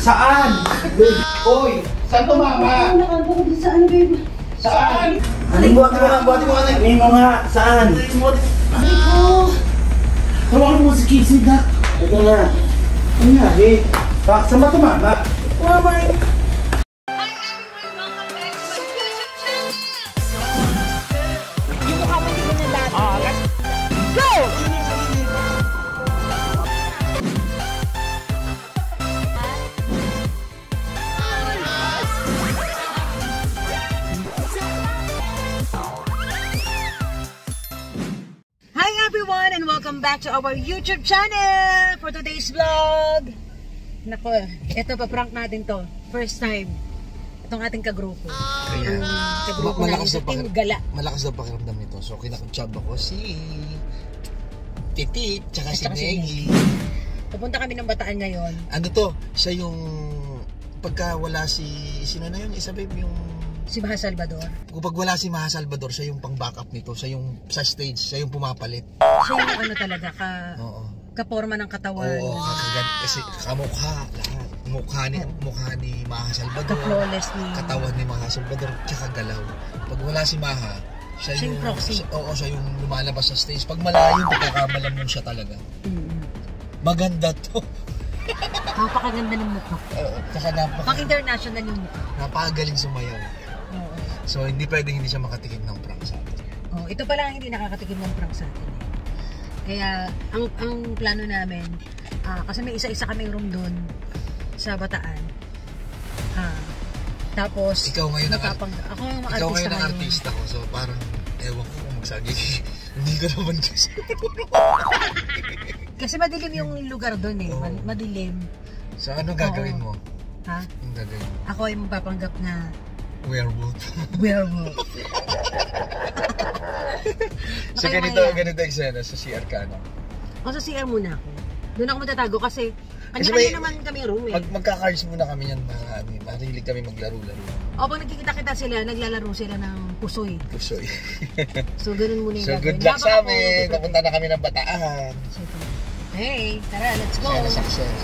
Saan? Hoy! Saan tumama? Saan, babe? Saan? Buhati mo ka. May mo nga. Saan? Ay ko! Tawakan mo si Casey, Dak. Ito nga. Ano nga, eh? Saan ba tumama? Tumama eh. Yung mukha mo hindi mo na dati. Go! Hi everyone and welcome back to our YouTube channel for today's vlog. Nako, ito pa-prank natin to. First time. Itong ating kagrupo. Kaya, Kagrupo natin sa Team Gala. malakas na pakiramdam nito. So, kinakutsab ako si Titi, tsaka si Meggy. Pupunta kami ng Bataan ngayon. Ano to? Siya yung pagka wala si... Sino na yun? Isa babe yung... Si Maha Salvador. Kapag wala si Maha Salvador, siya yung pang-backup nito. Siya yung sa stage, siya yung pumapalit. Siya yung ano talaga, Oo. kaporma ng katawan. Oo, kasi kamukha, lahat. Mukha ni Maha Salvador. Ka-flawless ni... Katawan ni Maha Salvador, tsaka galaw. Pag wala si Maha, siya yung proxy. siya yung lumalabas sa stage. Pag malayo, pagkakamalan mo siya talaga. Maganda to. Napakaganda ng mukha. Oo, tsaka Pang-international yung mukha. napakagaling sumayaw. Oo. So hindi pwedeng hindi siya makatikim ng prank sa atin. Oh, ito pa lang hindi nakakatikim ng prank sa atin. Kaya ang plano namin, kasi may isa-isa kaming room doon sa Bataan. Tapos Ikaw ngayon ako yung ang artista ko. So parang ewan ko kung magsagi. Hindi ko naman kasi. Kasi madilim yung lugar doon eh. Oo. Madilim. So ano gagawin mo? Ha? Ang gagawin mo? Ako ay magpapanggap na Werewolf. werewolf. So Okay, ganito Maya. eksena sa CR ka na. O sa CR muna ako. Doon ako matatago kasi Kasi kanya-kanya naman kami room eh. Magka-cards muna kami yan. Mahilig kami maglaro-laro. O pag nagkikita-kita sila, naglalaro sila ng pusoy. Pusoy. So ganun muna yung So gagawin. good luck Habang sa ako amin. nagpe-prepare. Papunta na kami ng Bataan. Hey, tara, let's go. Sana success.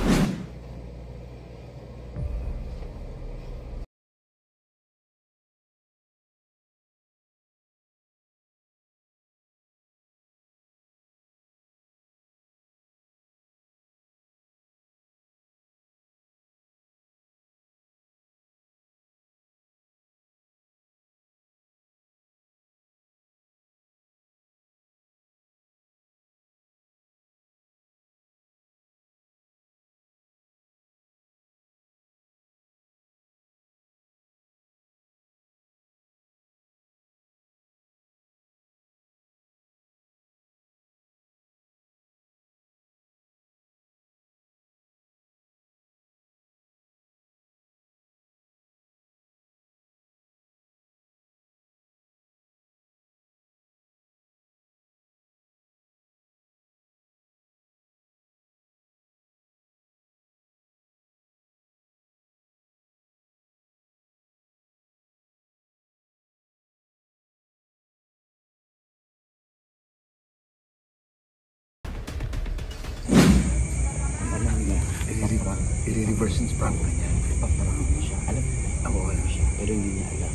I-reverse yung prank na niya. Ipaprank mo siya. Alam mo siya. Pero hindi niya alam.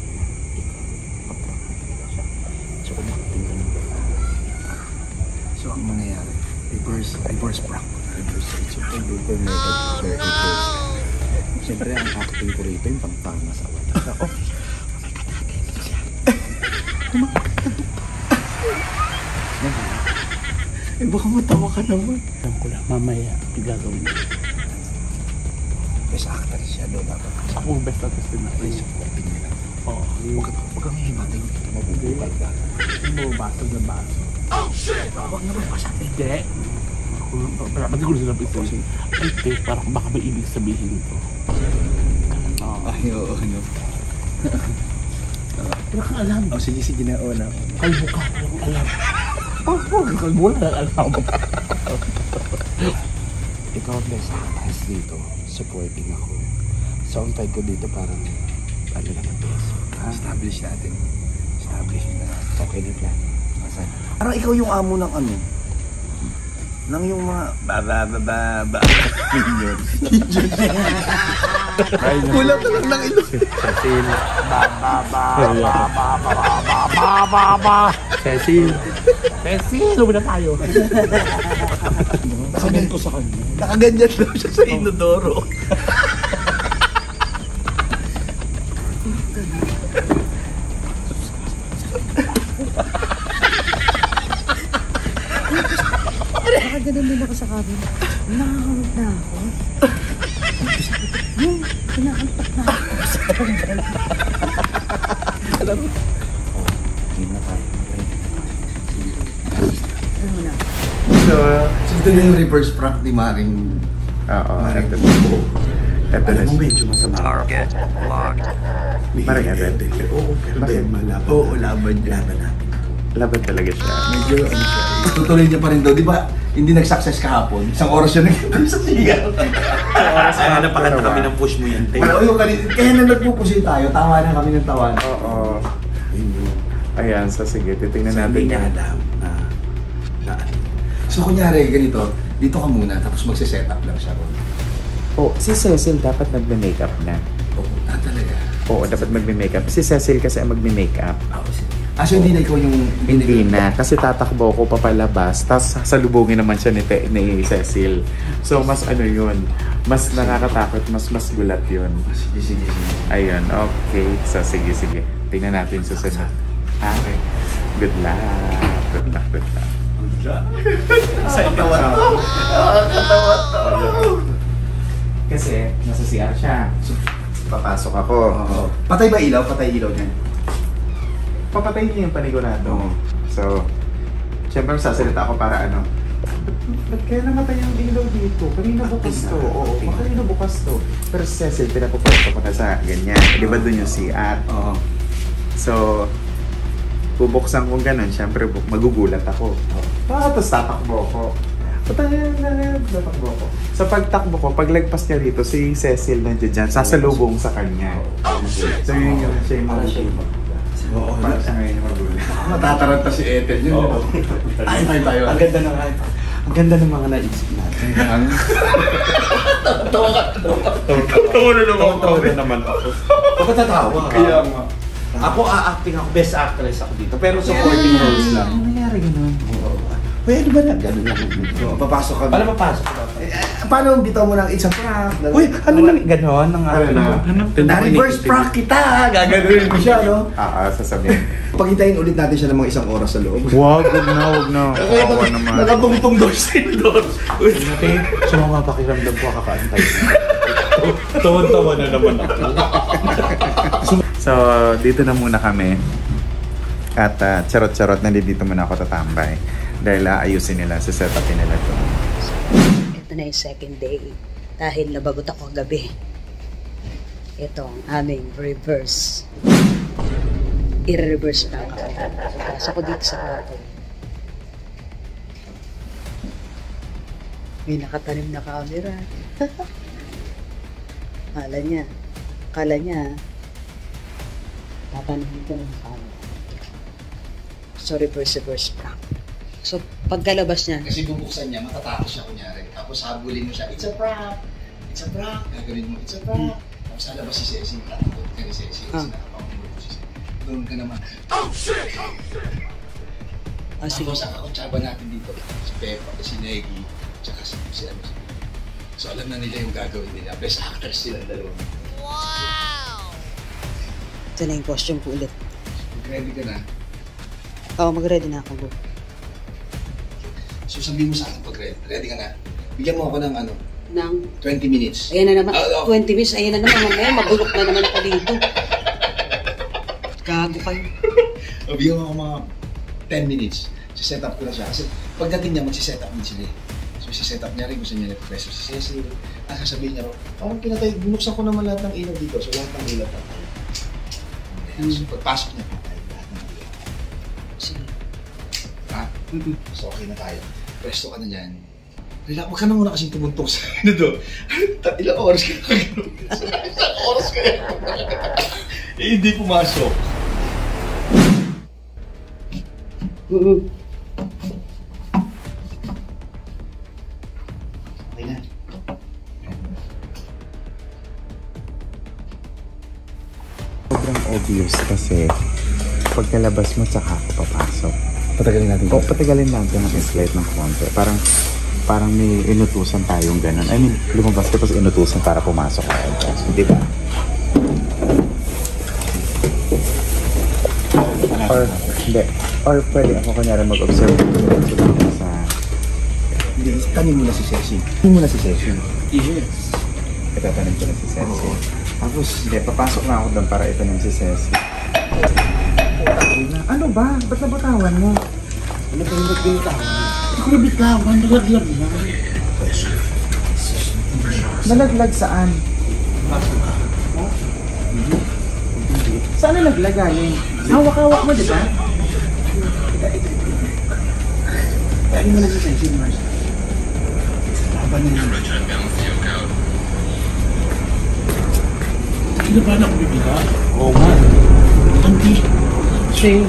Ipaprank mo talaga siya. So, umakting ka ng gano'n. So, ang mangyayari, reverse prank. Reverse method. Siyempre, ang acting ko rito yung pagtama sa wala. Oh my God, nakakainis siya. Eh, baka matawa ka naman. Alam ko lang, mamaya, gagawin mo. Best actress siya doon dapat. Ako ang best artist din ako. Supporting nila. Oo. Huwag kang hihimatin dito. Mabubukal ka. Hindi mo basag na baso. Oh shit! Huwag naman pasabi. Hindi. Pati ko sila pistosin. Ay, te, parang baka may ibig sabihin ito. Ay, oo, ano. Wala kang alam. Oh, sige na, una. Kalbo ka, walang alam. Kalbo na alam. Ikaw ang best actress dito. Supporting ako. So, ang tag ko dito parang ano lang ang best. Establish natin. Establish na. Okay na plan. Parang ikaw yung amo ng ano. Nang yung mga ba. Yun. Kulang ka lang ng ilo. Cecil. Cecil. Cecil, lumin na tayo. Sabihin ko sa kanya. Nakaganyan daw siya sa inodoro. Nakaganon din ako sa cabin. Nakakamit na ako. Yung pinakantak na ako. Alam mo? Hindi na tayo. Ano na? So ito na yung reverse prank ni Maring. Oo, Maring. Ito na Alam mo, siya. medyo masama. Target locked. Maring agad. Oo, pero malaban. Oo, laban natin. Laban talaga siya. Medyo ano siya. Tutuloy niya pa rin daw. Di ba, hindi nag-success kahapon. Isang oras siya nag-ito sa sigaw. Kaya napakanta kami ng push mo yan, te. Oo, yung kanina. Kaya na nagpupusin tayo. Tawa na kami ng tawa. Oo. Ayan, so sige, titingnan So, natin. hindi niya alam na ano. So, kunyari, ganito. Dito ka muna, tapos magsiset up lang siya. Oh, si Cecil dapat magme-makeup na. Oo, talaga. Oo, dapat magme-makeup. Si Cecil kasi ang magme-makeup. Oo, sige. So hindi na ikaw yung... Hindi na, kasi tatakbo ko papalabas, tapos salubungin naman siya ni Cecil. So, mas ano yun, mas nakakatakot, mas gulat yun. Sige. Ayun, okay. So, sige. Tingnan natin susunod. Okay. Good luck. Sa katawa to. Katawa to. Kasi, nasa CR siya. Papasok ako. Oo. Patay ba ilaw? Patay ilaw niyan. Papatayin niya yung panigurado. Oo. So, syempre sasalita ako para ano. Ba't kaya namatay yung ilaw dito? Kanina bukas to. Oo, kanina bukas to. Pero si Cecil, pinapupunta ko na sa ganyan. Di ba dun yung CR? Oo. So, bubuksan kong ganun, syempre magugulat ako. Tapos tatakbo ko. Tatakbo ko. Sa pagtakbo ko, paglagpas niya dito, si Cecil nandiyan dyan, sasalubong sa kanya. So yun yung siya yung magugulat. Oo. Para siya ngayon yung magugulat. Natataranta si Ethel yun. Oo. Ay, tayo. Ang ganda ng ang ganda ng mga naisip natin. Tawa ka. Tawa na naman ako. Bakit natawa ka? Kaya nga. Ako acting ako, best actress ako dito. Pero supporting roles lang. Ano nangyari ganun? Pwede ba na? Ganun lang. Papasok ka. Paano mapasok ka? Paano bitaw mo ng it's a prank? Uy, ano na gano'n? Na-reverse prank kita! Gaganunin mo siya, no? Sasabihin. Paghintayin ulit natin siya ng mga 1 oras sa loob. Wag na. Kawawa naman. Nakabungtong doors din doors. Sa mga pakiramdam ko, kakaantay. Tawan-tawa na naman ako. So, dito na muna kami. At charot-charot na dito muna ako tatambay. Dahil ayusin nila, setupin nila ito. Ito na yung second day. Dahil nabagot ako gabi. Ito ang aming reverse. I-reverse lang ako. Pasok ko dito sa kwarto. May nakatanim na camera. Kala niya, tatanihin ko ng camera. So, reverse prank. So, pagkalabas niya, Kasi bubuksan niya, matatakot siya kunyari. Tapos habulin mo siya, it's a prank! It's a prank! Gagawin mo, it's a prank! Tapos halabas si Ceci, tatakot ka ni Ceci. Kasi nakapangulo ko si Ceci. Doon ka naman, oh shit! sige. Tapos ang kakutsaba natin dito, si Peppa, si Negi, tsaka si ano. So alam na nila yung gagawin nila. Best actors silang dalawa. Ito na yung costume ko ulit. Ready ka na? Oo, mag-ready na ako. Go. So sabihin mo sa akin pag ready. Ready ka na? Bigyan mo ako ng ano, Nang, 20 minutes. ayan na naman, Oh, 20 minutes, ayan na naman, mamaya, magulok na naman ako dito. Gago kayo. O bigyan mo ako mga 10 minutes. Siset up ko na siya. Kasi pagdating niya, magsiset up din sila eh. So siset up niya rin, gusto niya nag-preso si Cecil. Sasabihin niya rin, parang pinatay, binuksan ko naman lahat ng ilaw dito. So lahat ng ilaw patay. So pagpasok niya, patay lahat ng ilaw. Sige. Ha? So okay na tayo. Presto ka na dyan. Relax, huwag ka na muna kasing tumuntong sa ano doon. Ilang oras ka na gano'n. Ilang oras ka na. Hindi pumasok. obvious kasi pagkalabas mo tsaka ako papasok. Patagalin natin. O patagalin natin ang slide ng konti. Parang may inutusan tayong ganun. I mean, lumabas ka tapos inutusan para pumasok ka. Di ba? Or, hindi. Or pwede ako kunyari mag-observe sa... Hindi, tanin mo na si Ceci. Tanin mo na si Ceci. Yes. Itatanim ko na si Ceci. Tapos, hindi, papasok na ako doon para itanim si Ceci. Ano ba? Ba't nabatawan mo? Ano ba yung nagbitawan? Hindi ko nabitawan. Nalaglag na. Nalaglag saan? Saan nalaglag galing? Hawak-hawak mo, di ba? Tanin mo na si Ceci, Mars. Laban na yun. Hindi ba nakubibiga? Oo nga. Auntie. Sing.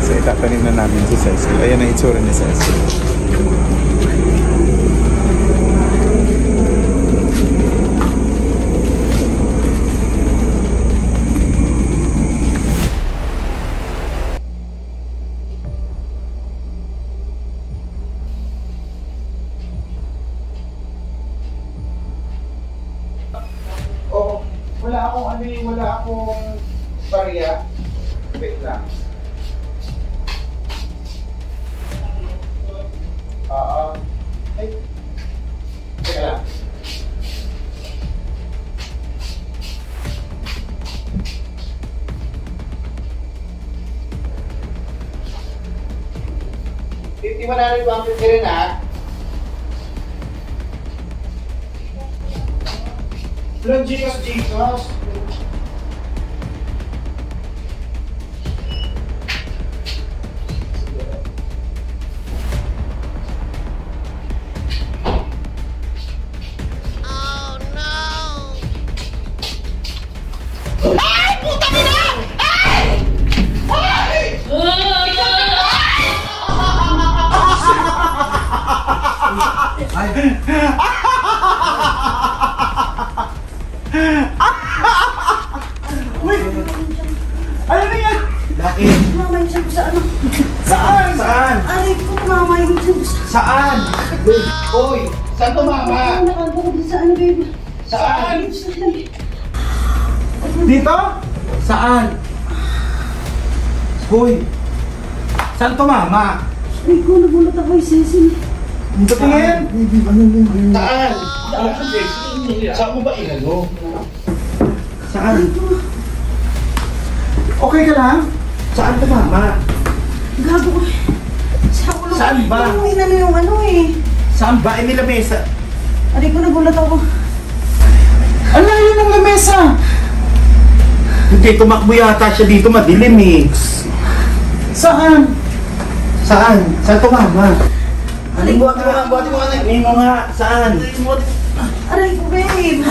So, itatanim na namin si Ceci. Ayan ang itsura ni Ceci. Oh, wala akong barya. Wait lang. Ay. Teka lang. Hindi mo na rin bumpit ka rin, ha? Walang Gcash. Ano na yan? Bakit? Tumama yung siya sa ano? Saan? Saan? Aray ko, tumama yung siya sa... Saan? Hoy! Saan tumama? Nakalbo ko din sa ano, babe. Saan? Sa labi. Dito? Saan? Hoy! Saan tumama? Aray ko, nagulat ako yung Ceci. Dito tingin? Saan? Saan mo ba inano? Saan? Okay ka lang? Saan tumama? Gago ko. Sa ulo. Saan ba? Yung inano yung ano eh. Saan ba? May lamesa. Aray ko, nagulat ako. Ang layo ng lamesa! Hindi, tumakbo yata siya dito, madilim eh. Saan? Saan? Saan tumama? Aray ko, Buhati mo nga. Hindi mo nga. Saan? aray ko, babe.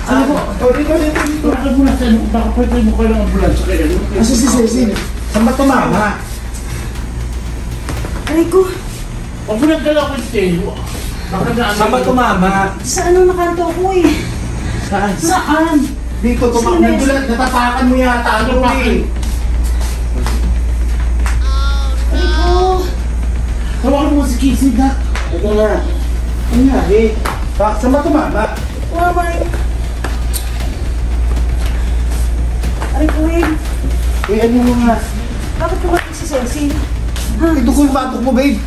Ano po? Dito. Bakit mo na saan? Baka pwede mo kayo ng ambulansya kayo. Asa si Ceci? Saan ba tumama? Aray ko, Huwag mo nagdala ko yung baka na ano. Saan ba tumama? sa ano nakanto ko eh. Saan? Saan? Dito tumama. Nagulat, natatakan mo yata. Ano eh? Aray ko. Tawagan mo si Casey na. Ito na. Ano nga eh? Saan ba tumama? Tumama yung... Aray ko, babe. Eh, ano mo nga? Bakit tumating si Ceci? Ha? Ito ko yung batok mo, babe.